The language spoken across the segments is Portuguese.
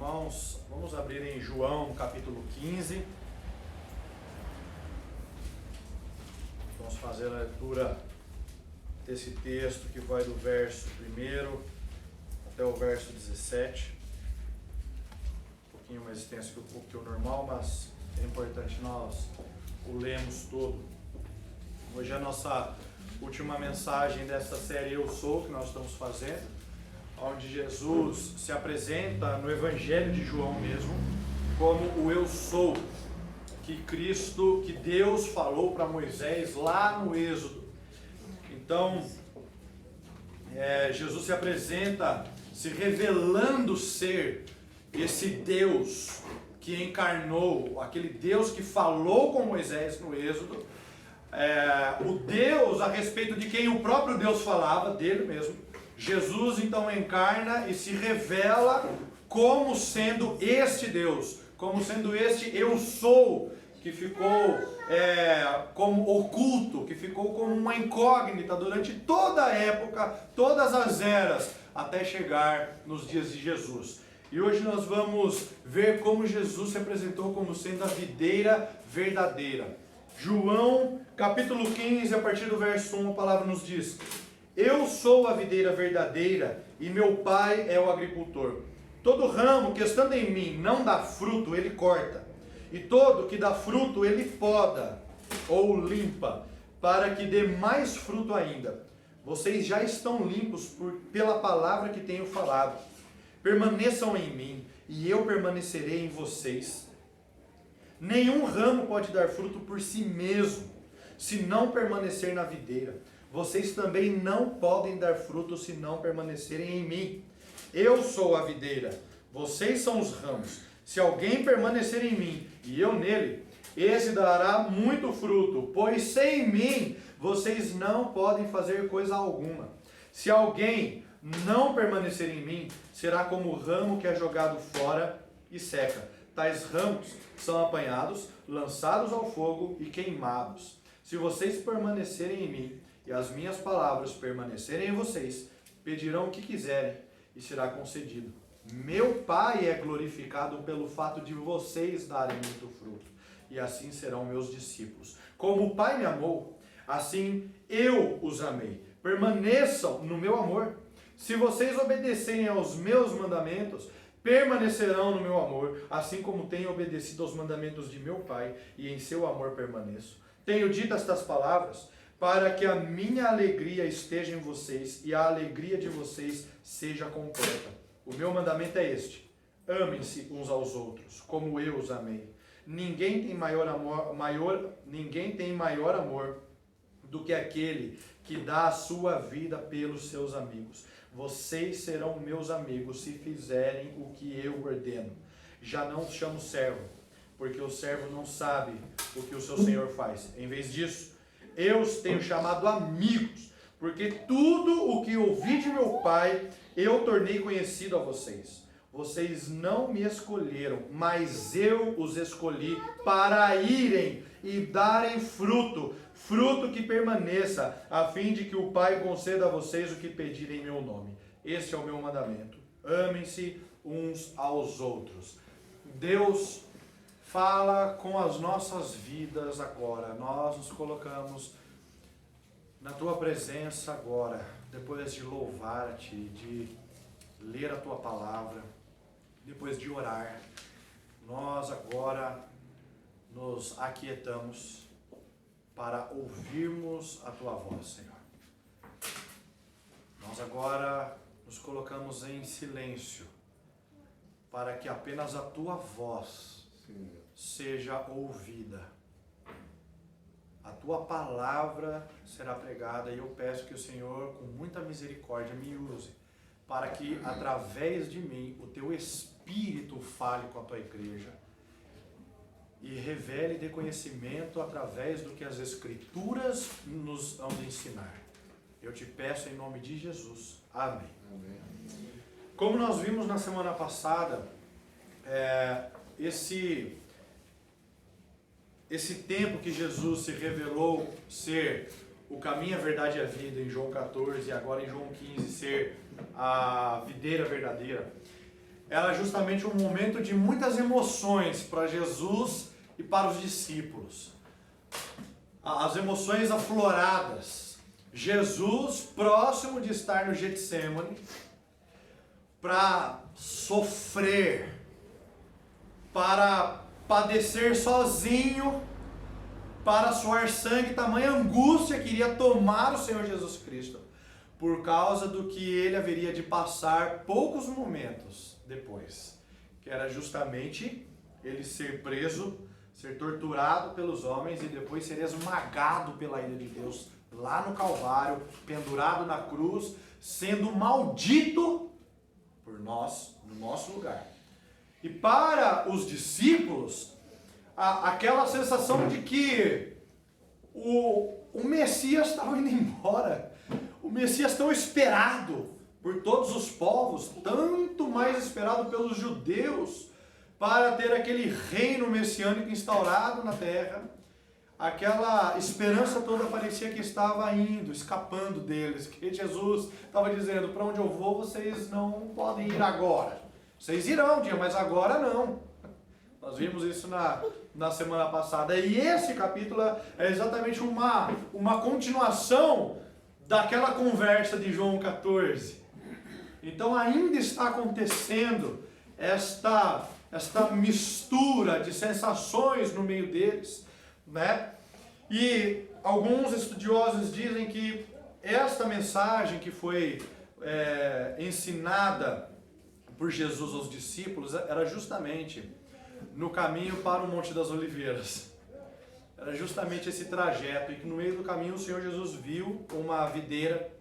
irmãos, vamos abrir em João capítulo 15. Vamos fazer a leitura desse texto que vai do verso 1 até o verso 17. Um pouquinho mais extenso que o normal, mas é importante nós o lemos todo. Hoje é a nossa última mensagem dessa série Eu Sou, que nós estamos fazendo, onde Jesus se apresenta no Evangelho de João mesmo, como o Eu Sou, que Deus falou para Moisés lá no Êxodo. Então, Jesus se apresenta se revelando ser esse Deus que encarnou, aquele Deus que falou com Moisés no Êxodo, o Deus a respeito de quem o próprio Deus falava, dele mesmo. Jesus então encarna e se revela como sendo este Deus, como sendo este Eu Sou, que ficou como oculto, que ficou como uma incógnita durante toda a época, todas as eras, até chegar nos dias de Jesus. E hoje nós vamos ver como Jesus se apresentou como sendo a videira verdadeira. João capítulo 15, a partir do verso 1, a palavra nos diz: Eu sou a videira verdadeira e meu pai é o agricultor. Todo ramo que estando em mim não dá fruto, ele corta. E todo que dá fruto, ele poda ou limpa, para que dê mais fruto ainda. Vocês já estão limpos pela palavra que tenho falado. Permaneçam em mim e eu permanecerei em vocês. Nenhum ramo pode dar fruto por si mesmo, se não permanecer na videira. Vocês também não podem dar fruto se não permanecerem em mim. Eu sou a videira, vocês são os ramos. Se alguém permanecer em mim e eu nele, esse dará muito fruto, pois sem mim vocês não podem fazer coisa alguma. Se alguém não permanecer em mim, será como o ramo que é jogado fora e seca. Tais ramos são apanhados, lançados ao fogo e queimados. Se vocês permanecerem em mim e as minhas palavras permanecerem em vocês, pedirão o que quiserem e será concedido. Meu Pai é glorificado pelo fato de vocês darem muito fruto, e assim serão meus discípulos. Como o Pai me amou, assim eu os amei. Permaneçam no meu amor. Se vocês obedecerem aos meus mandamentos, permanecerão no meu amor, assim como tenho obedecido aos mandamentos de meu Pai, e em seu amor permaneço. Tenho dito estas palavras para que a minha alegria esteja em vocês e a alegria de vocês seja completa. O meu mandamento é este: amem-se uns aos outros, como eu os amei. Ninguém tem maior amor do que aquele que dá a sua vida pelos seus amigos. Vocês serão meus amigos se fizerem o que eu ordeno. Já não os chamo servo, porque o servo não sabe o que o seu senhor faz. Em vez disso, eu os tenho chamado amigos, porque tudo o que ouvi de meu Pai, eu tornei conhecido a vocês. Vocês não me escolheram, mas eu os escolhi para irem e darem fruto, fruto que permaneça, a fim de que o Pai conceda a vocês o que pedirem em meu nome. Este é o meu mandamento: amem-se uns aos outros. Deus fala com as nossas vidas agora. Nós nos colocamos na tua presença agora, depois de louvar-te, de ler a tua palavra, depois de orar. Nós agora nos aquietamos para ouvirmos a tua voz, Senhor. Nós agora nos colocamos em silêncio para que apenas a tua voz seja ouvida. A tua palavra será pregada e eu peço que o Senhor, com muita misericórdia, me use para que, através de mim, o teu Espírito fale com a tua igreja e revele de conhecimento através do que as Escrituras nos hão de ensinar. Eu te peço em nome de Jesus. Amém. Amém. Como nós vimos na semana passada, esse tempo que Jesus se revelou ser o caminho, a verdade e a vida, em João 14, e agora em João 15, ser a videira verdadeira, era justamente um momento de muitas emoções para Jesus e para os discípulos. As emoções afloradas. Jesus próximo de estar no Getsemane para sofrer, para padecer sozinho, para suar sangue, tamanha angústia que iria tomar o Senhor Jesus Cristo, por causa do que ele haveria de passar poucos momentos depois, que era justamente ele ser preso, ser torturado pelos homens e depois ser esmagado pela ira de Deus lá no Calvário, pendurado na cruz, sendo maldito por nós, no nosso lugar. E para os discípulos, aquela sensação de que o Messias estava indo embora, o Messias tão esperado por todos os povos, tanto mais esperado pelos judeus, para ter aquele reino messiânico instaurado na terra, aquela esperança toda parecia que estava indo, escapando deles, que Jesus estava dizendo, para onde eu vou vocês não podem ir agora, vocês irão um dia, mas agora não. Nós vimos isso na semana passada, e esse capítulo é exatamente uma continuação daquela conversa de João 14. Então ainda está acontecendo esta mistura de sensações no meio deles, né? E alguns estudiosos dizem que esta mensagem que foi ensinada por Jesus aos discípulos era justamente no caminho para o Monte das Oliveiras. Era justamente esse trajeto, e que no meio do caminho o Senhor Jesus viu uma videira,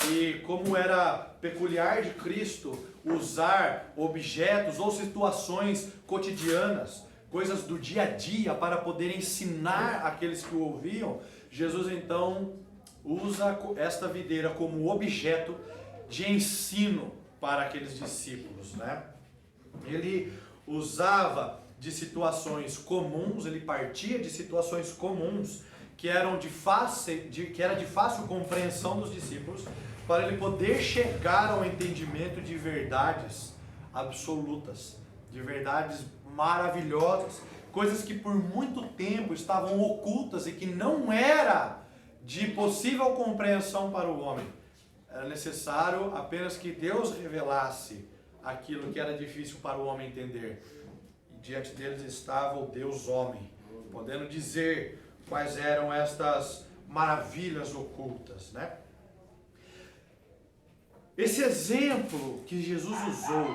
e como era peculiar de Cristo usar objetos ou situações cotidianas, coisas do dia a dia, para poder ensinar aqueles que o ouviam, Jesus então usa esta videira como objeto de ensino para aqueles discípulos, né? Ele usava de situações comuns, ele partia de situações comuns que era de fácil compreensão dos discípulos, para ele poder chegar ao entendimento de verdades absolutas, de verdades maravilhosas, coisas que por muito tempo estavam ocultas e que não era de possível compreensão para o homem. Era necessário apenas que Deus revelasse aquilo que era difícil para o homem entender. E diante deles estava o Deus homem, podendo dizer quais eram estas maravilhas ocultas, né? Esse exemplo que Jesus usou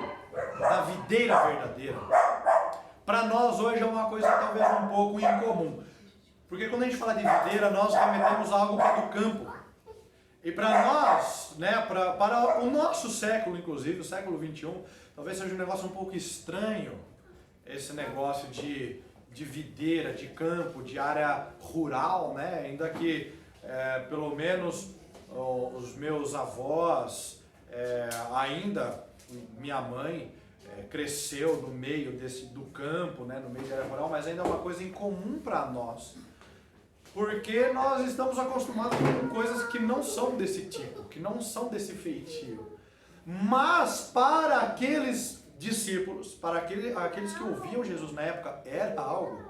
da videira verdadeira, para nós hoje é uma coisa talvez um pouco incomum. Porque quando a gente fala de videira, nós remetemos a algo que é do campo. E para nós, né, para o nosso século, inclusive, o século 21, talvez seja um negócio um pouco estranho, esse negócio de videira, de campo, de área rural, né? Ainda que pelo menos os meus avós, ainda minha mãe cresceu no meio do campo, né? No meio da área rural, mas ainda é uma coisa incomum para nós, porque nós estamos acostumados com coisas que não são desse tipo, que não são desse feitio. Mas para aqueles discípulos, para aqueles que ouviam Jesus na época, era algo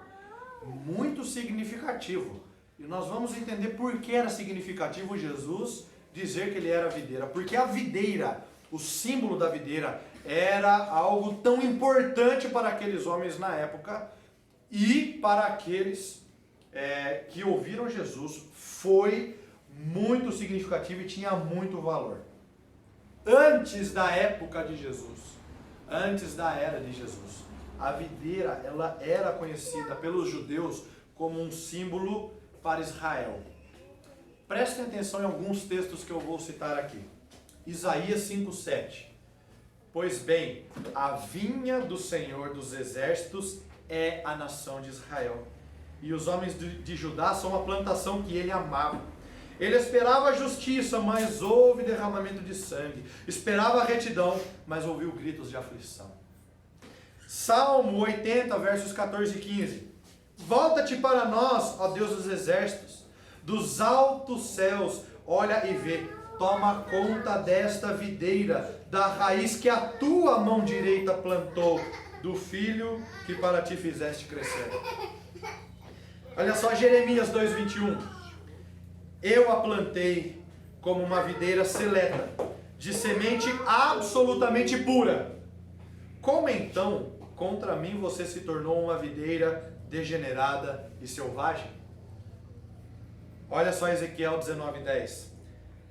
muito significativo. E nós vamos entender por que era significativo Jesus dizer que ele era a videira. Porque a videira, o símbolo da videira, era algo tão importante para aqueles homens na época, e para aqueles que ouviram Jesus foi muito significativo e tinha muito valor. Antes da época de Jesus, antes da era de Jesus, a videira ela era conhecida pelos judeus como um símbolo para Israel. Prestem atenção em alguns textos que eu vou citar aqui. Isaías 5:7. Pois bem, a vinha do Senhor dos exércitos é a nação de Israel, e os homens de Judá são a plantação que ele amava. Ele esperava a justiça, mas houve derramamento de sangue. Esperava a retidão, mas ouviu gritos de aflição. Salmo 80, versos 14 e 15. Volta-te para nós, ó Deus dos exércitos, dos altos céus, olha e vê. toma conta desta videira, da raiz que a tua mão direita plantou, do filho que para ti fizeste crescer. Olha só Jeremias 2:21. Eu a plantei como uma videira seleta, de semente absolutamente pura. Como então, contra mim você se tornou uma videira degenerada e selvagem? Olha só Ezequiel 19:10.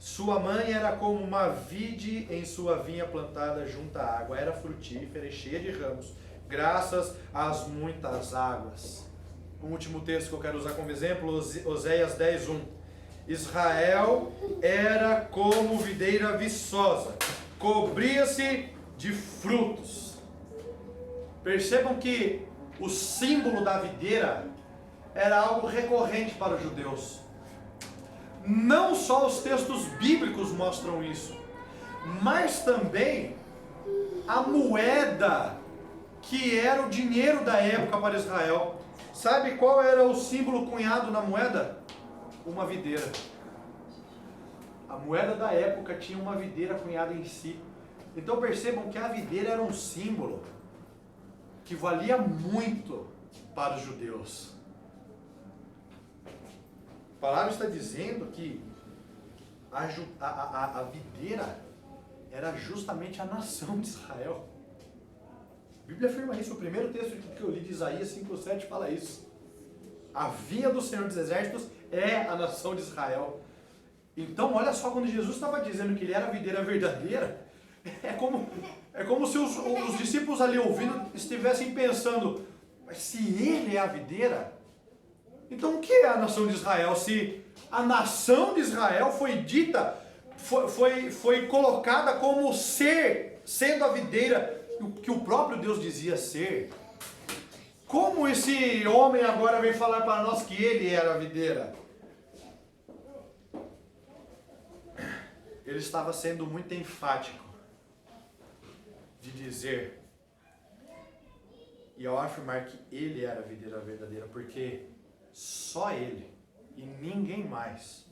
Sua mãe era como uma vide em sua vinha plantada junto à água, era frutífera e cheia de ramos, graças às muitas águas. O último texto que eu quero usar como exemplo, Oséias 10:1. Israel era como videira viçosa, cobria-se de frutos. Percebam que o símbolo da videira era algo recorrente para os judeus. Não só os textos bíblicos mostram isso, mas também a moeda que era o dinheiro da época para Israel. Sabe qual era o símbolo cunhado na moeda? Uma videira. A moeda da época tinha uma videira cunhada em si. Então percebam que a videira era um símbolo que valia muito para os judeus. A palavra está dizendo que a videira era justamente a nação de Israel. A Bíblia afirma isso. O primeiro texto que eu li de Isaías 5:7 fala isso. A vinha do Senhor dos Exércitos é a nação de Israel. Então olha só, quando Jesus estava dizendo que ele era a videira verdadeira, é como se os discípulos ali ouvindo estivessem pensando, mas se ele é a videira, então o que é a nação de Israel? Se a nação de Israel foi dita, foi colocada como sendo a videira que o próprio Deus dizia ser, como esse homem agora vem falar para nós que ele era a videira? Ele estava sendo muito enfático de dizer, e ao afirmar que ele era a videira verdadeira, porque só ele e ninguém mais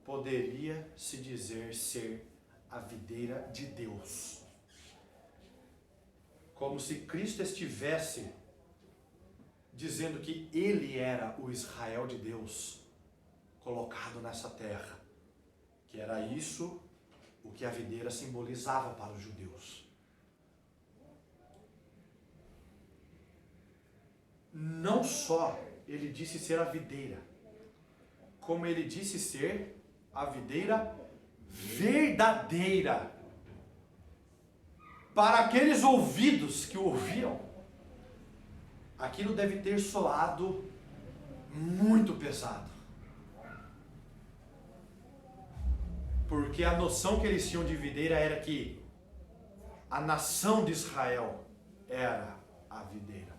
poderia se dizer ser a videira de Deus. Como se Cristo estivesse dizendo que ele era o Israel de Deus colocado nessa terra, que era isso o que a videira simbolizava para os judeus. Não só ele disse ser a videira, como ele disse ser a videira verdadeira. Para aqueles ouvidos que o ouviam, aquilo deve ter soado muito pesado. Porque a noção que eles tinham de videira era que a nação de Israel era a videira.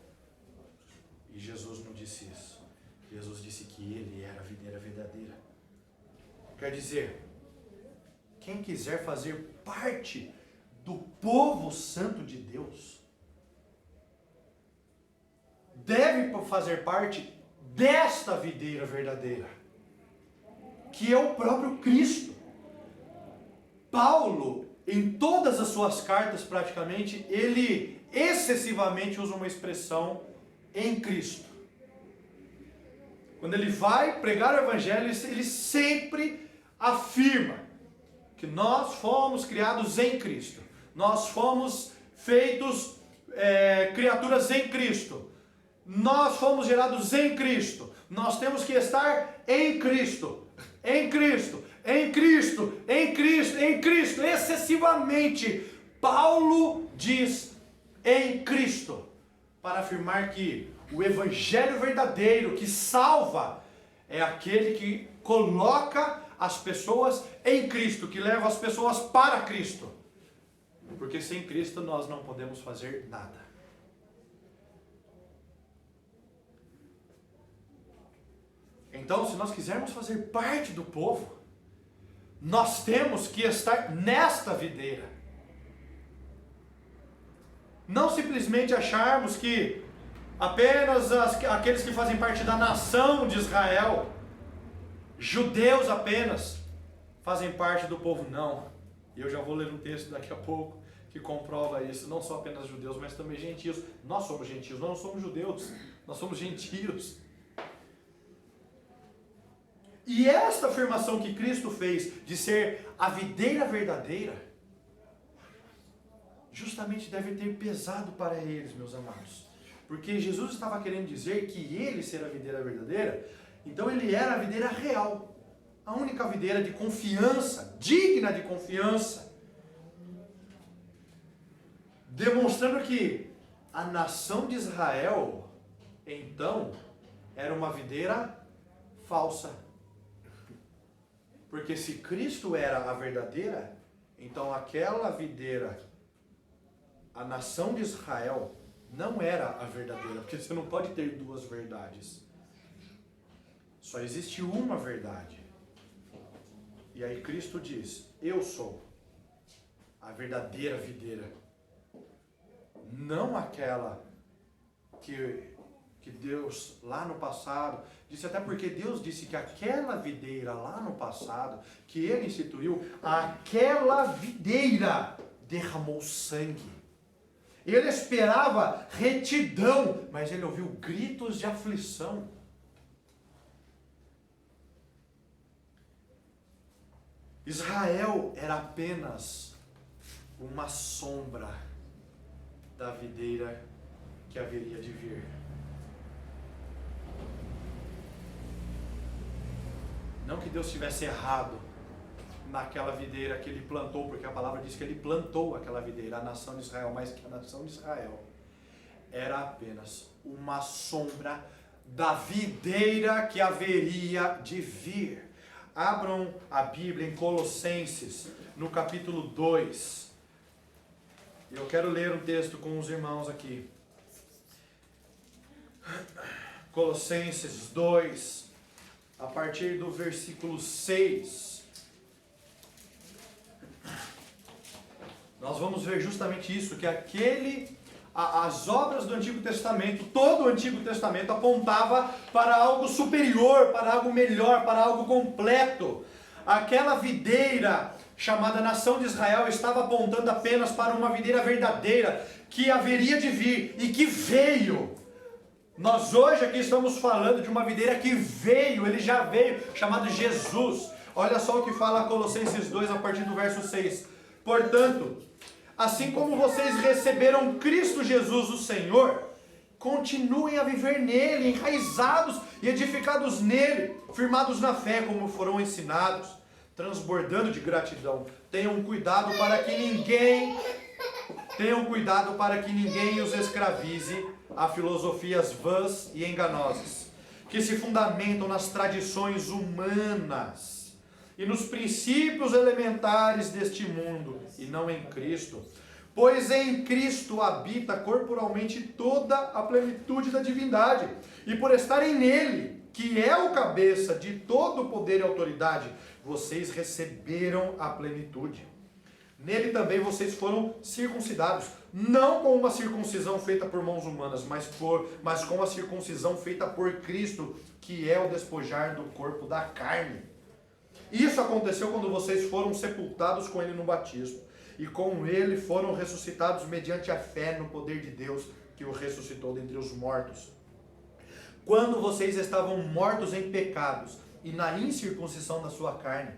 E Jesus não disse isso. Jesus disse que ele era a videira verdadeira. Quer dizer, quem quiser fazer parte do povo santo de Deus, deve fazer parte desta videira verdadeira, que é o próprio Cristo. Paulo, em todas as suas cartas praticamente, ele excessivamente usa uma expressão em Cristo. Quando ele vai pregar o Evangelho, ele sempre afirma que nós fomos criados em Cristo. Nós fomos feitos criaturas em Cristo. Nós fomos gerados em Cristo. Nós temos que estar em Cristo. Em Cristo. Em Cristo. Em Cristo. Em Cristo. Excessivamente. Paulo diz em Cristo, para afirmar que o Evangelho verdadeiro que salva é aquele que coloca as pessoas em Cristo, que leva as pessoas para Cristo. Porque sem Cristo nós não podemos fazer nada. Então, se nós quisermos fazer parte do povo, nós temos que estar nesta videira. Não simplesmente acharmos que apenas aqueles que fazem parte da nação de Israel, judeus apenas, fazem parte do povo. Não. E eu já vou ler um texto daqui a pouco que comprova isso. Não só apenas judeus, mas também gentios. Nós somos gentios, nós não somos judeus. Nós somos gentios. E esta afirmação que Cristo fez de ser a videira verdadeira, justamente deve ter pesado para eles, meus amados. Porque Jesus estava querendo dizer que ele ser a videira verdadeira, então ele era a videira real. A única videira de confiança, digna de confiança. Demonstrando que a nação de Israel, então, era uma videira falsa. Porque se Cristo era a verdadeira, então aquela videira, a nação de Israel, não era a verdadeira. Porque você não pode ter duas verdades. Só existe uma verdade. E aí Cristo diz, eu sou a verdadeira videira. Não aquela que Deus lá no passado disse, até porque Deus disse que aquela videira lá no passado, que ele instituiu, aquela videira derramou sangue. Ele esperava retidão, mas ele ouviu gritos de aflição. Israel era apenas uma sombra da videira que haveria de vir. Não que Deus tivesse errado naquela videira que ele plantou, porque a palavra diz que ele plantou aquela videira, a nação de Israel, mas que a nação de Israel era apenas uma sombra da videira que haveria de vir. Abram a Bíblia em Colossenses, no capítulo 2. Eu quero ler um texto com os irmãos aqui. Colossenses 2, a partir do versículo 6. Nós vamos ver justamente isso, que as obras do Antigo Testamento, todo o Antigo Testamento apontava para algo superior, para algo melhor, para algo completo. Aquela videira chamada nação de Israel estava apontando apenas para uma videira verdadeira que haveria de vir e que veio. Nós hoje aqui estamos falando de uma videira que veio, ele já veio, chamado Jesus. Olha só o que fala Colossenses 2 a partir do verso 6. Portanto, assim como vocês receberam Cristo Jesus o Senhor, continuem a viver nele, enraizados e edificados nele, firmados na fé como foram ensinados, transbordando de gratidão. Tenham cuidado para que ninguém os escravize a filosofias vãs e enganosas, que se fundamentam nas tradições humanas e nos princípios elementares deste mundo, e não em Cristo. Pois em Cristo habita corporalmente toda a plenitude da divindade, e por estarem nele, que é o cabeça de todo o poder e autoridade, vocês receberam a plenitude. Nele também vocês foram circuncidados, não com uma circuncisão feita por mãos humanas, mas com a circuncisão feita por Cristo, que é o despojar do corpo da carne. Isso aconteceu quando vocês foram sepultados com ele no batismo, e com ele foram ressuscitados mediante a fé no poder de Deus, que o ressuscitou dentre os mortos. Quando vocês estavam mortos em pecados e na incircuncisão da sua carne,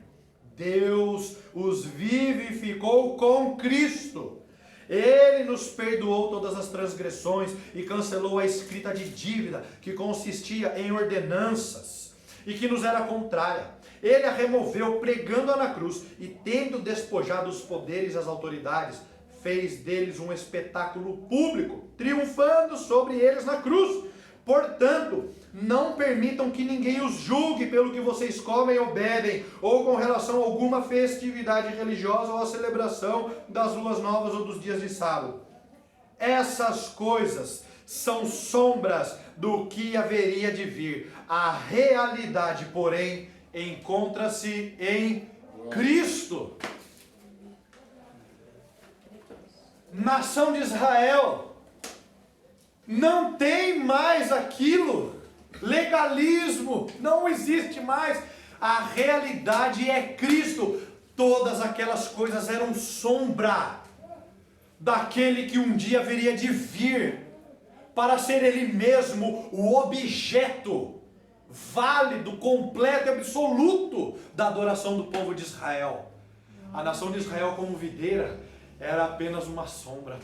Deus os vivificou com Cristo. Ele nos perdoou todas as transgressões e cancelou a escrita de dívida que consistia em ordenanças e que nos era contrária. Ele a removeu pregando-a na cruz e, tendo despojado os poderes e as autoridades, fez deles um espetáculo público, triunfando sobre eles na cruz. Portanto, não permitam que ninguém os julgue pelo que vocês comem ou bebem, ou com relação a alguma festividade religiosa ou a celebração das luas novas ou dos dias de sábado. Essas coisas são sombras do que haveria de vir. A realidade, porém, encontra-se em Cristo. Nação de Israel, não tem mais aquilo. Legalismo não existe mais. A realidade é Cristo. Todas aquelas coisas eram sombra daquele que um dia haveria de vir, para ser Ele mesmo o objeto válido, completo e absoluto da adoração do povo de Israel. A nação de Israel como videira era apenas uma sombra,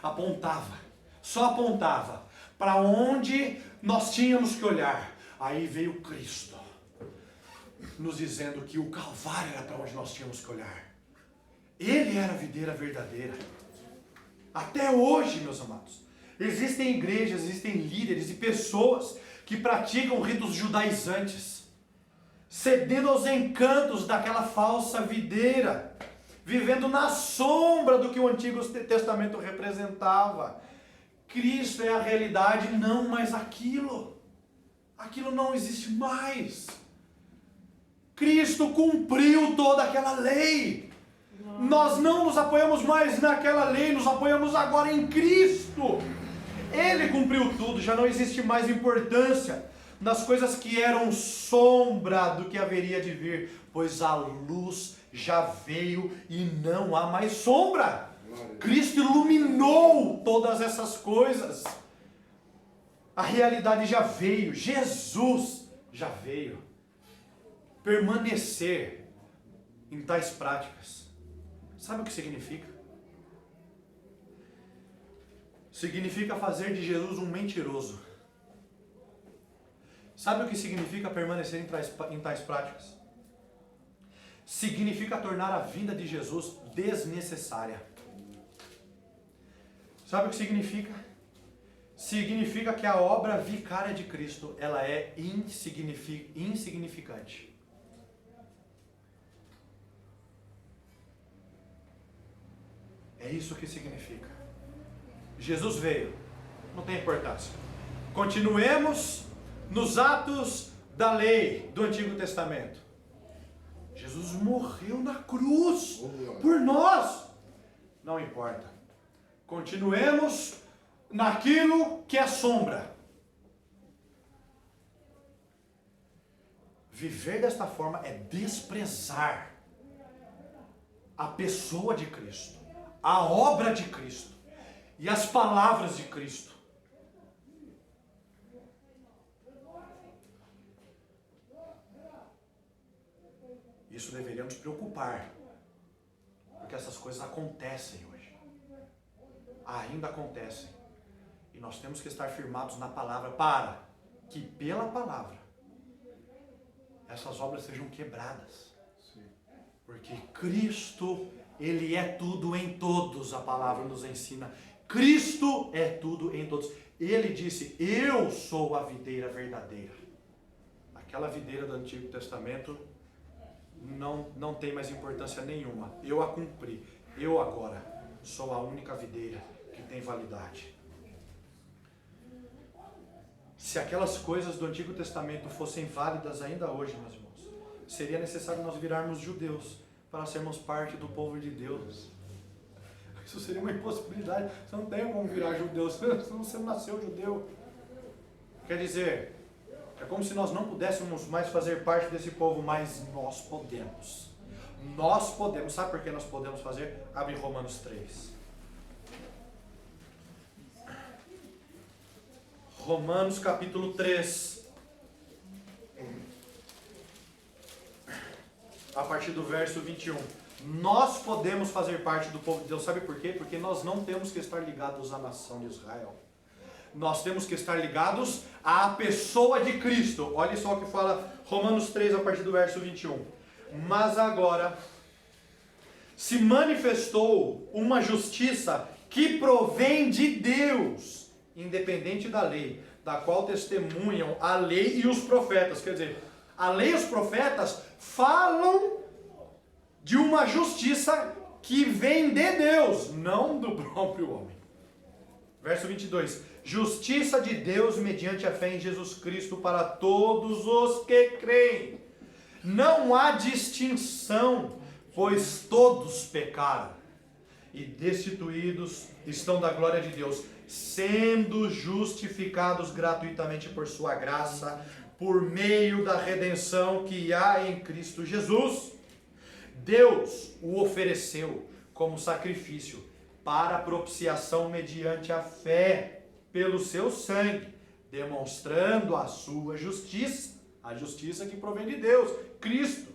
apontava, só apontava para onde nós tínhamos que olhar. Aí veio Cristo, nos dizendo que o Calvário era para onde nós tínhamos que olhar. Ele era a videira verdadeira. Até hoje, meus amados, existem igrejas, existem líderes e pessoas que praticam ritos judaizantes, cedendo aos encantos daquela falsa videira, vivendo na sombra do que o Antigo Testamento representava. Cristo é a realidade, não mais aquilo. Aquilo não existe mais. Cristo cumpriu toda aquela lei. Nós não nos apoiamos mais naquela lei, nos apoiamos agora em Cristo. Ele cumpriu tudo, já não existe mais importância nas coisas que eram sombra do que haveria de vir, pois a luz já veio e não há mais sombra. Cristo iluminou todas essas coisas. A realidade já veio, Jesus já veio. Permanecer em tais práticas, sabe o que significa? Significa fazer de Jesus um mentiroso. Sabe o que significa permanecer em tais práticas? Significa tornar a vinda de Jesus desnecessária. Sabe o que significa? Significa que a obra vicária de Cristo, ela é insignificante. É isso que significa. Jesus veio, não tem importância. Continuemos nos atos da lei do Antigo Testamento. Jesus morreu na cruz por nós. Não importa. Continuemos naquilo que é sombra. Viver desta forma é desprezar a pessoa de Cristo, a obra de Cristo e as palavras de Cristo. Isso deveria nos preocupar, porque essas coisas acontecem hoje, ainda acontecem, e nós temos que estar firmados na palavra, para que pela palavra essas obras sejam quebradas. Sim. Porque Cristo, Ele é tudo em todos, a palavra nos ensina. Cristo é tudo em todos. Ele disse: eu sou a videira verdadeira. Aquela videira do Antigo Testamento não tem mais importância nenhuma. Eu a cumpri. Eu agora sou a única videira que tem validade. Se aquelas coisas do Antigo Testamento fossem válidas ainda hoje, meus irmãos, seria necessário nós virarmos judeus para sermos parte do povo de Deus. Isso seria uma impossibilidade. Você não tem como virar judeu, você não nasceu judeu. Quer dizer, é como se nós não pudéssemos mais fazer parte desse povo, mas nós podemos. Nós podemos. Sabe por que nós podemos fazer? Abre Romanos 3. Romanos capítulo 3. A partir do verso 21. Nós podemos fazer parte do povo de Deus. Sabe por quê? Porque nós não temos que estar ligados à nação de Israel. Nós temos que estar ligados à pessoa de Cristo. Olha só o que fala Romanos 3 a partir do verso 21. Mas agora se manifestou uma justiça que provém de Deus, independente da lei, da qual testemunham a lei e os profetas. Quer dizer, a lei e os profetas falam de uma justiça que vem de Deus, não do próprio homem. Verso 22. Justiça de Deus mediante a fé em Jesus Cristo para todos os que creem. Não há distinção, pois todos pecaram e destituídos estão da glória de Deus, sendo justificados gratuitamente por sua graça, por meio da redenção que há em Cristo Jesus. Deus o ofereceu como sacrifício para propiciação mediante a fé pelo seu sangue, demonstrando a sua justiça, a justiça que provém de Deus, Cristo.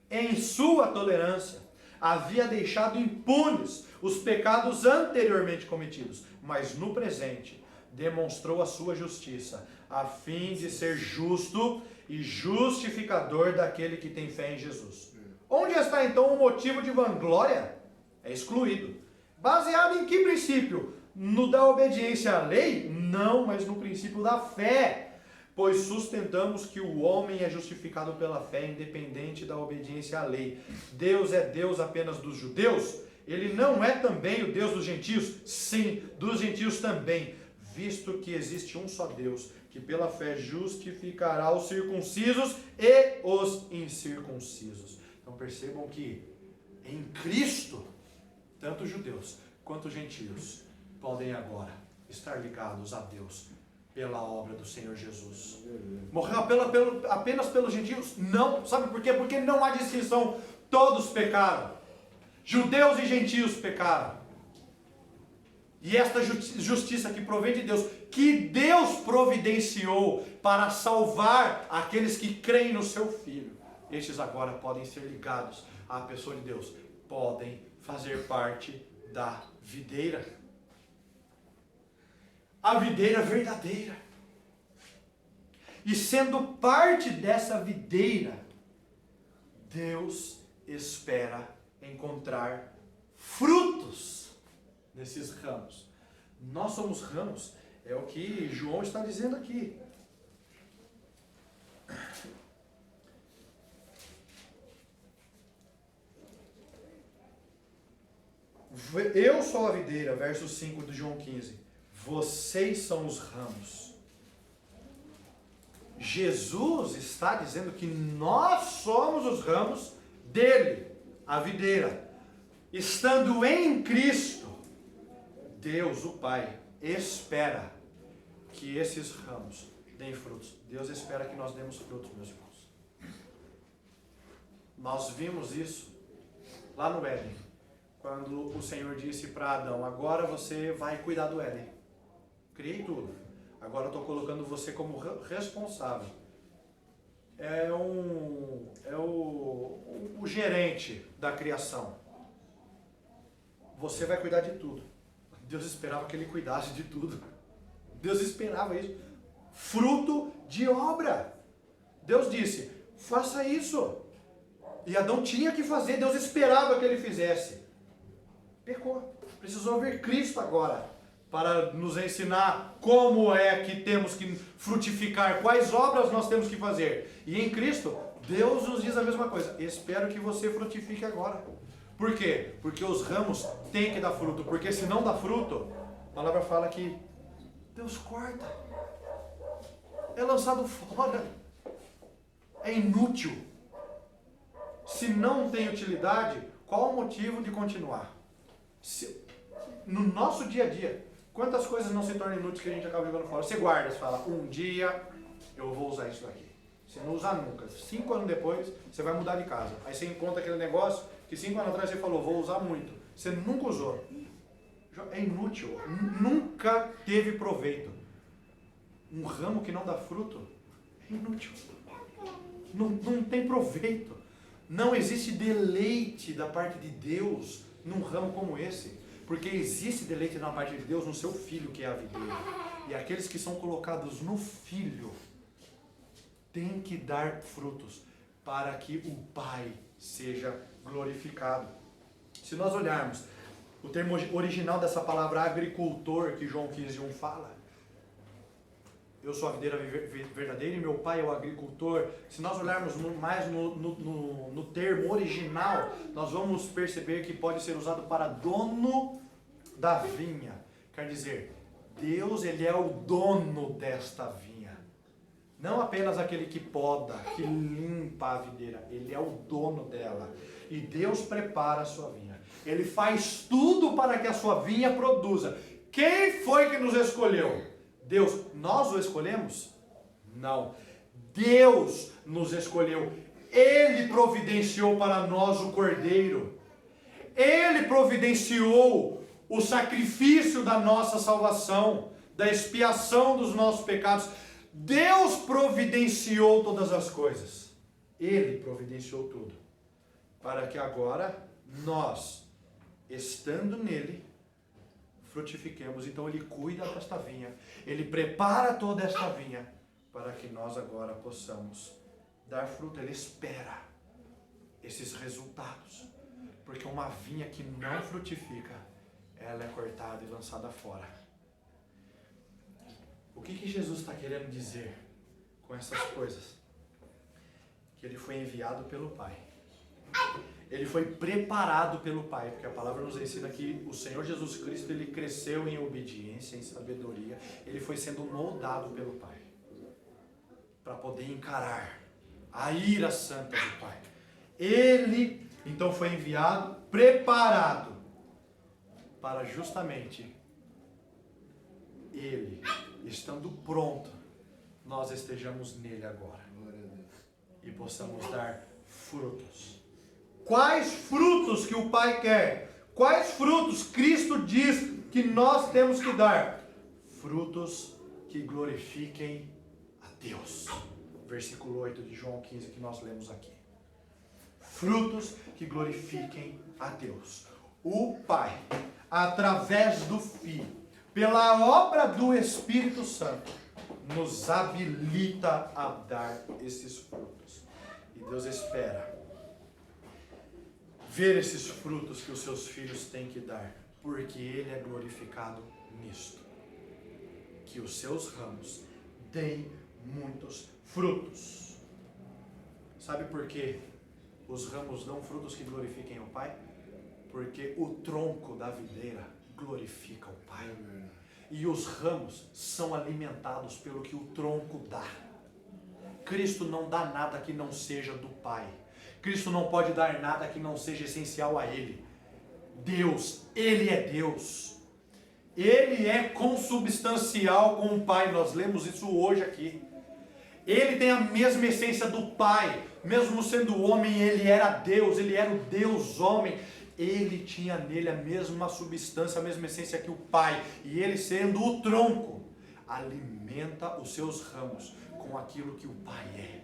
Em sua tolerância, havia deixado impunes os pecados anteriormente cometidos, mas no presente demonstrou a sua justiça, a fim de ser justo e justificador daquele que tem fé em Jesus. Onde está então o motivo de vanglória? É excluído. Baseado em que princípio? No da obediência à lei? Não, mas no princípio da fé. Pois sustentamos que o homem é justificado pela fé, independente da obediência à lei. Deus é Deus apenas dos judeus? Ele não é também o Deus dos gentios? Sim, dos gentios também, visto que existe um só Deus, que pela fé justificará os circuncisos e os incircuncisos. Então percebam que em Cristo, tanto judeus quanto gentios podem agora estar ligados a Deus pela obra do Senhor Jesus. Morreu apenas pelos gentios? Não. Sabe por quê? Porque não há distinção. Todos pecaram. Judeus e gentios pecaram. E esta justiça que provém de Deus, que Deus providenciou para salvar aqueles que creem no seu Filho, estes agora podem ser ligados à pessoa de Deus, podem fazer parte da videira. A videira verdadeira. E sendo parte dessa videira, Deus espera encontrar frutos nesses ramos. Nós somos ramos, é o que João está dizendo aqui. Eu sou a videira, verso 5 de João 15. Vocês são os ramos. Jesus está dizendo que nós somos os ramos dele, a videira. Estando em Cristo, Deus, o Pai, espera que esses ramos deem frutos. Deus espera que nós demos frutos, meus irmãos. Nós vimos isso lá no Éden, quando o Senhor disse para Adão: agora você vai cuidar do Éden. Criei tudo. Agora eu estou colocando você como responsável. É o gerente da criação. Você vai cuidar de tudo. Deus esperava que ele cuidasse de tudo. Deus esperava isso. Fruto de obra. Deus disse: faça isso. E Adão tinha que fazer. Deus esperava que ele fizesse. Pecou. Precisou ver Cristo agora para nos ensinar como é que temos que frutificar, quais obras nós temos que fazer. E em Cristo, Deus nos diz a mesma coisa. Espero que você frutifique agora. Por quê? Porque os ramos têm que dar fruto. Porque se não dá fruto, a palavra fala que Deus corta. É lançado fora. É inútil. Se não tem utilidade, qual o motivo de continuar? No nosso dia a dia, quantas coisas não se tornam inúteis que a gente acaba jogando fora? Você guarda, você fala: um dia eu vou usar isso daqui. Você não usa nunca. 5 anos depois, você vai mudar de casa. Aí você encontra aquele negócio que 5 anos atrás você falou: vou usar muito. Você nunca usou. É inútil. Nunca teve proveito. Um ramo que não dá fruto é inútil. Não tem proveito. Não existe deleite da parte de Deus num ramo como esse. Porque existe deleite da parte de Deus no seu Filho, que é a videira. E aqueles que são colocados no Filho têm que dar frutos para que o Pai seja glorificado. Se nós olharmos o termo original dessa palavra agricultor que João 15:1 fala, eu sou a videira verdadeira e meu pai é o agricultor. Se nós olharmos mais no termo original, nós vamos perceber que pode ser usado para dono da vinha. Quer dizer, Deus, ele é o dono desta vinha. Não apenas aquele que poda, que limpa a videira. Ele é o dono dela. E Deus prepara a sua vinha. Ele faz tudo para que a sua vinha produza. Quem foi que nos escolheu? Deus. Nós o escolhemos? Não. Deus nos escolheu. Ele providenciou para nós o Cordeiro. Ele providenciou o sacrifício da nossa salvação, da expiação dos nossos pecados. Deus providenciou todas as coisas. Ele providenciou tudo. Para que agora nós, estando nele, frutifiquemos. Então ele cuida desta vinha. Ele prepara toda esta vinha para que nós agora possamos dar fruto. Ele espera esses resultados. Porque uma vinha que não frutifica, ela é cortada e lançada fora. O que Jesus está querendo dizer com essas coisas? Que ele foi enviado pelo Pai. Ele foi preparado pelo Pai, porque a palavra nos ensina que o Senhor Jesus Cristo, ele cresceu em obediência, em sabedoria. Ele foi sendo moldado pelo Pai, para poder encarar a ira santa do Pai. Ele, então, foi enviado, preparado, para justamente ele, estando pronto, nós estejamos nele agora e possamos dar frutos. Quais frutos que o Pai quer? Quais frutos Cristo diz que nós temos que dar? Frutos que glorifiquem a Deus. Versículo 8 de João 15 que nós lemos aqui. Frutos que glorifiquem a Deus. O Pai, através do Filho, pela obra do Espírito Santo, nos habilita a dar esses frutos. E Deus espera ver esses frutos que os seus filhos têm que dar, porque Ele é glorificado nisto. Que os seus ramos deem muitos frutos. Sabe por quê os ramos dão frutos que glorifiquem o Pai? Porque o tronco da videira glorifica o Pai. E os ramos são alimentados pelo que o tronco dá. Cristo não dá nada que não seja do Pai. Cristo não pode dar nada que não seja essencial a Ele. Deus, Ele é Deus. Ele é consubstancial com o Pai. Nós lemos isso hoje aqui. Ele tem a mesma essência do Pai. Mesmo sendo homem, Ele era Deus. Ele era o Deus homem. Ele tinha nele a mesma substância, a mesma essência que o Pai. E Ele, sendo o tronco, alimenta os seus ramos com aquilo que o Pai é.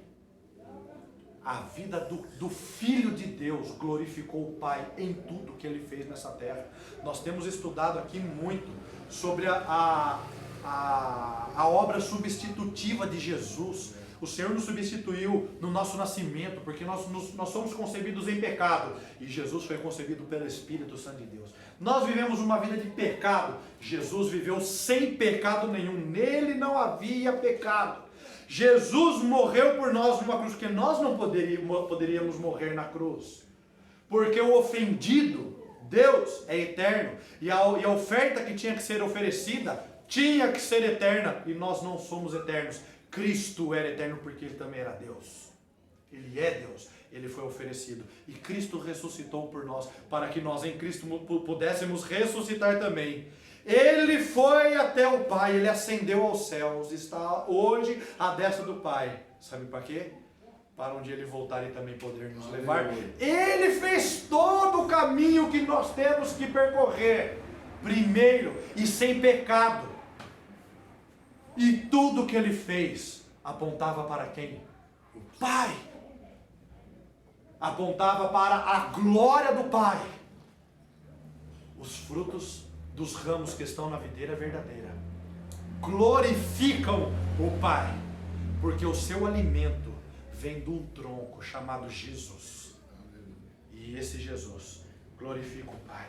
A vida do Filho de Deus glorificou o Pai em tudo que Ele fez nessa terra. Nós temos estudado aqui muito sobre a obra substitutiva de Jesus. O Senhor nos substituiu no nosso nascimento, porque nós somos concebidos em pecado. E Jesus foi concebido pelo Espírito Santo de Deus. Nós vivemos uma vida de pecado. Jesus viveu sem pecado nenhum. Nele não havia pecado. Jesus morreu por nós numa cruz, porque nós não poderíamos morrer na cruz. Porque o ofendido, Deus, é eterno. E a oferta que tinha que ser oferecida tinha que ser eterna. E nós não somos eternos. Cristo era eterno porque Ele também era Deus. Ele é Deus. Ele foi oferecido. E Cristo ressuscitou por nós, para que nós em Cristo pudéssemos ressuscitar também. Ele foi até o Pai, Ele ascendeu aos céus, está hoje à destra do Pai. Sabe para quê? Para um dia Ele voltar e também poder nos levar. Ele fez todo o caminho que nós temos que percorrer, primeiro e sem pecado. E tudo que Ele fez apontava para quem? O Pai. Apontava para a glória do Pai. Os frutos dos ramos que estão na videira verdadeira glorificam o Pai, porque o seu alimento vem de um tronco chamado Jesus. E esse Jesus glorifica o Pai.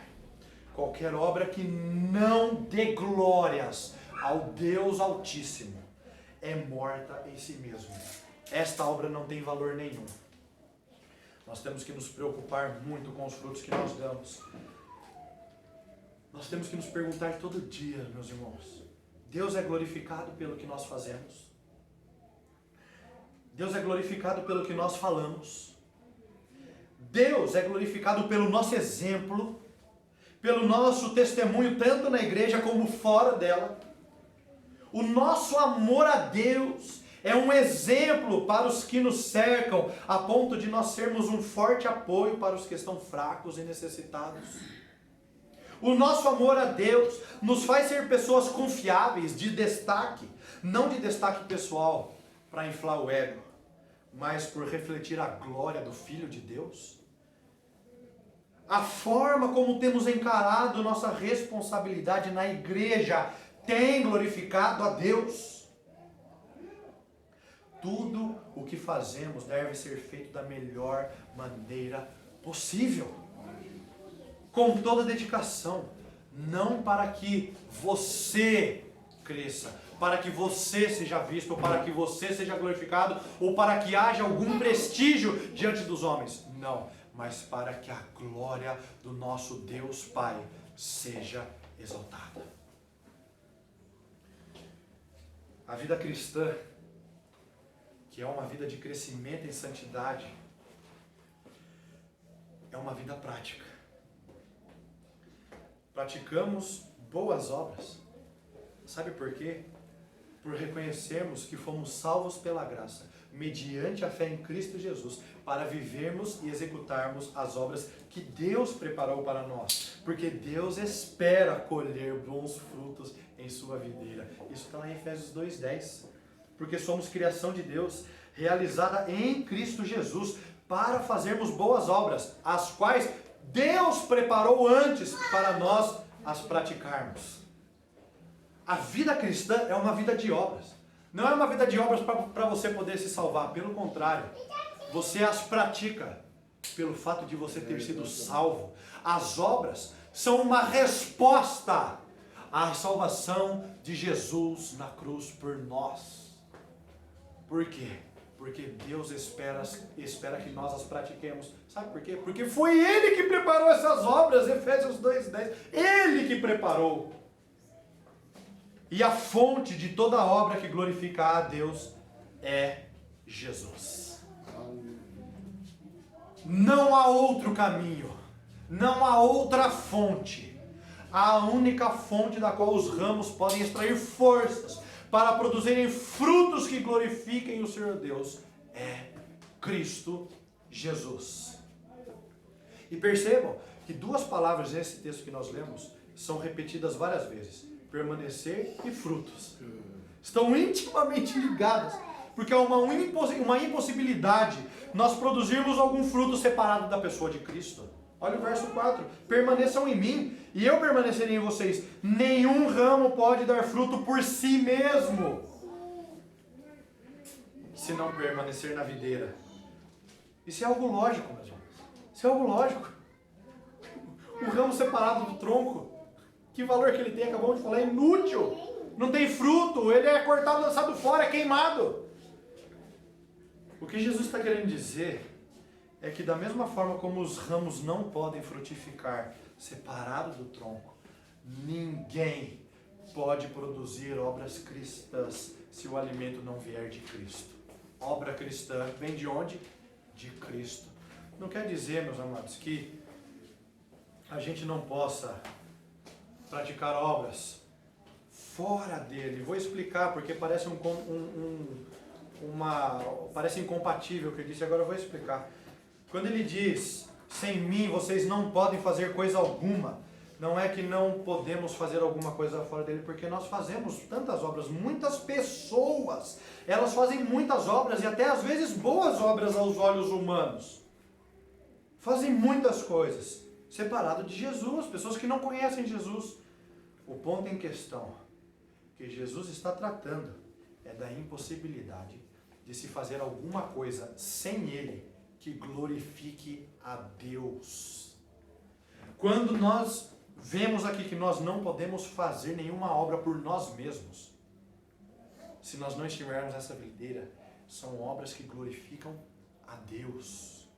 Qualquer obra que não dê glórias ao Deus Altíssimo é morta em si mesmo. Esta obra não tem valor nenhum. Nós temos que nos preocupar muito com os frutos que nós damos. Nós temos que nos perguntar todo dia, meus irmãos, Deus é glorificado pelo que nós fazemos? Deus é glorificado pelo que nós falamos? Deus é glorificado pelo nosso exemplo, pelo nosso testemunho, tanto na igreja como fora dela? O nosso amor a Deus É um exemplo para os que nos cercam, a ponto de nós sermos um forte apoio para os que estão fracos e necessitados. O nosso amor a Deus nos faz ser pessoas confiáveis, de destaque, não de destaque pessoal, para inflar o ego, mas por refletir a glória do Filho de Deus. A forma como temos encarado nossa responsabilidade na igreja tem glorificado a Deus. Tudo o que fazemos deve ser feito da melhor maneira possível, com toda dedicação, não para que você cresça, para que você seja visto, ou para que você seja glorificado, ou para que haja algum prestígio diante dos homens. Não, mas para que a glória do nosso Deus Pai seja exaltada. A vida cristã, que é uma vida de crescimento em santidade, é uma vida prática. Praticamos boas obras. Sabe por quê? Por reconhecermos que fomos salvos pela graça, mediante a fé em Cristo Jesus, para vivermos e executarmos as obras que Deus preparou para nós. Porque Deus espera colher bons frutos em sua videira. Isso está lá em Efésios 2:10. Porque somos criação de Deus, realizada em Cristo Jesus, para fazermos boas obras, as quais Deus preparou antes para nós as praticarmos. A vida cristã é uma vida de obras. Não é uma vida de obras para você poder se salvar. Pelo contrário, você as pratica pelo fato de você ter sido salvo. As obras são uma resposta à salvação de Jesus na cruz por nós. Por quê? Porque Deus espera que nós as pratiquemos. Sabe por quê? Porque foi Ele que preparou essas obras, Efésios 2:10. Ele que preparou. E a fonte de toda obra que glorifica a Deus é Jesus. Não há outro caminho. Não há outra fonte. A única fonte da qual os ramos podem extrair forças para produzirem frutos que glorifiquem o Senhor Deus é Cristo Jesus. E percebam que duas palavras nesse texto que nós lemos são repetidas várias vezes: permanecer e frutos. Estão intimamente ligadas, porque é uma impossibilidade nós produzirmos algum fruto separado da pessoa de Cristo. Olha o verso 4. Permaneçam em mim e eu permanecerei em vocês. Nenhum ramo pode dar fruto por si mesmo, se não permanecer na videira. Isso é algo lógico, meus irmãos. Isso é algo lógico. O ramo separado do tronco, que valor que ele tem? Acabamos de falar, é inútil. Não tem fruto, ele é cortado, lançado fora, é queimado. O que Jesus está querendo dizer é que da mesma forma como os ramos não podem frutificar separado do tronco, ninguém pode produzir obras cristãs se o alimento não vier de Cristo. Obra cristã vem de onde? De Cristo. Não quer dizer, meus amados, que a gente não possa praticar obras fora dele. Vou explicar, porque parece parece incompatível o que eu disse, agora eu vou explicar. Quando ele diz, sem mim vocês não podem fazer coisa alguma, não é que não podemos fazer alguma coisa fora dele, porque nós fazemos tantas obras, muitas pessoas, elas fazem muitas obras, e até às vezes boas obras aos olhos humanos. Fazem muitas coisas, separado de Jesus, pessoas que não conhecem Jesus. O ponto em questão que Jesus está tratando é da impossibilidade de se fazer alguma coisa sem Ele que glorifique a Deus. Quando nós vemos aqui que nós não podemos fazer nenhuma obra por nós mesmos, se nós não estivermos nessa videira, são obras que glorificam a Deus.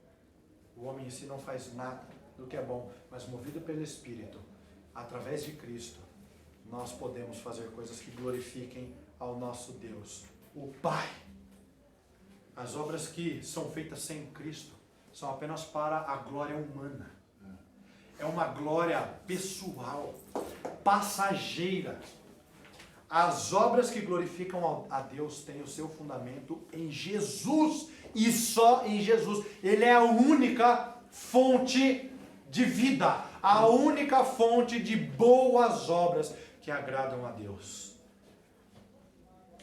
O homem em si não faz nada do que é bom, mas movido pelo Espírito, através de Cristo, nós podemos fazer coisas que glorifiquem ao nosso Deus, o Pai. As obras que são feitas sem Cristo são apenas para a glória humana. É uma glória pessoal, passageira. As obras que glorificam a Deus têm o seu fundamento em Jesus e só em Jesus. Ele é a única fonte de vida, a única fonte de boas obras que agradam a Deus.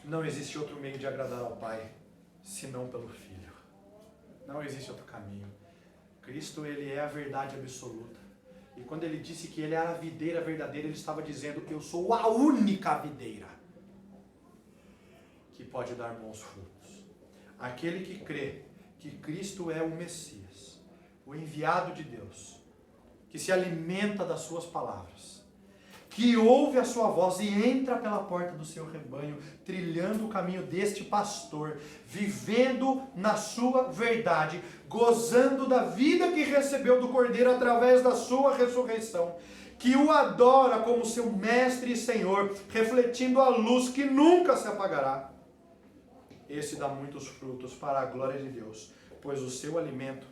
Não existe outro meio de agradar ao Pai senão pelo Filho. Não existe outro caminho. Cristo, ele é a verdade absoluta. E quando ele disse que ele era a videira verdadeira, ele estava dizendo: eu sou a única videira que pode dar bons frutos. Aquele que crê que Cristo é o Messias, o enviado de Deus, que se alimenta das suas palavras, que ouve a sua voz e entra pela porta do seu rebanho, trilhando o caminho deste pastor, vivendo na sua verdade, gozando da vida que recebeu do Cordeiro através da sua ressurreição, que o adora como seu mestre e Senhor, refletindo a luz que nunca se apagará. Esse dá muitos frutos para a glória de Deus, pois o seu alimento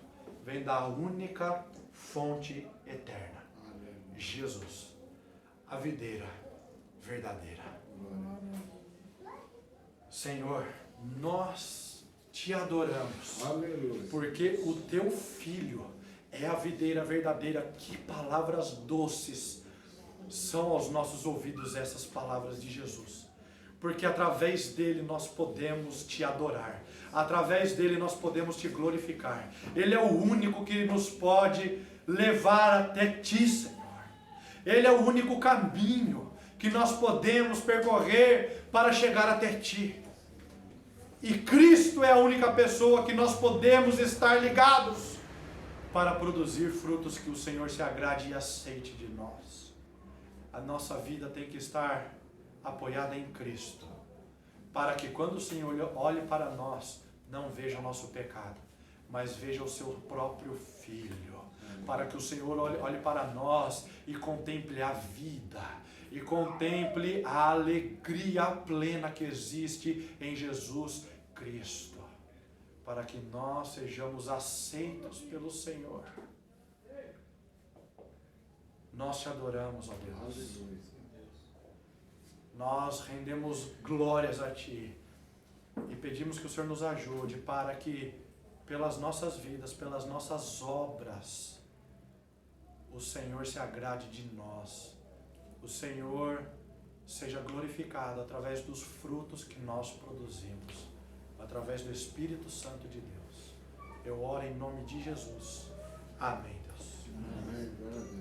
vem da única fonte eterna, Jesus, a videira verdadeira. Senhor, nós te adoramos, porque o teu Filho é a videira verdadeira. Que palavras doces são aos nossos ouvidos essas palavras de Jesus, porque através dele nós podemos te adorar, através dele nós podemos te glorificar. Ele é o único que nos pode levar até ti, Senhor. Ele é o único caminho que nós podemos percorrer para chegar até ti. E Cristo é a única pessoa que nós podemos estar ligados para produzir frutos que o Senhor se agrade e aceite de nós. A nossa vida tem que estar apoiada em Cristo, para que quando o Senhor olhe para nós, não veja o nosso pecado, mas veja o seu próprio Filho. Para que o Senhor olhe para nós e contemple a vida, e contemple a alegria plena que existe em Jesus Cristo, para que nós sejamos aceitos pelo Senhor. Nós te adoramos, ó Deus. Nós rendemos glórias a Ti e pedimos que o Senhor nos ajude para que pelas nossas vidas, pelas nossas obras, o Senhor se agrade de nós. O Senhor seja glorificado através dos frutos que nós produzimos, através do Espírito Santo de Deus. Eu oro em nome de Jesus. Amém, Deus. Amém. Glória a Deus.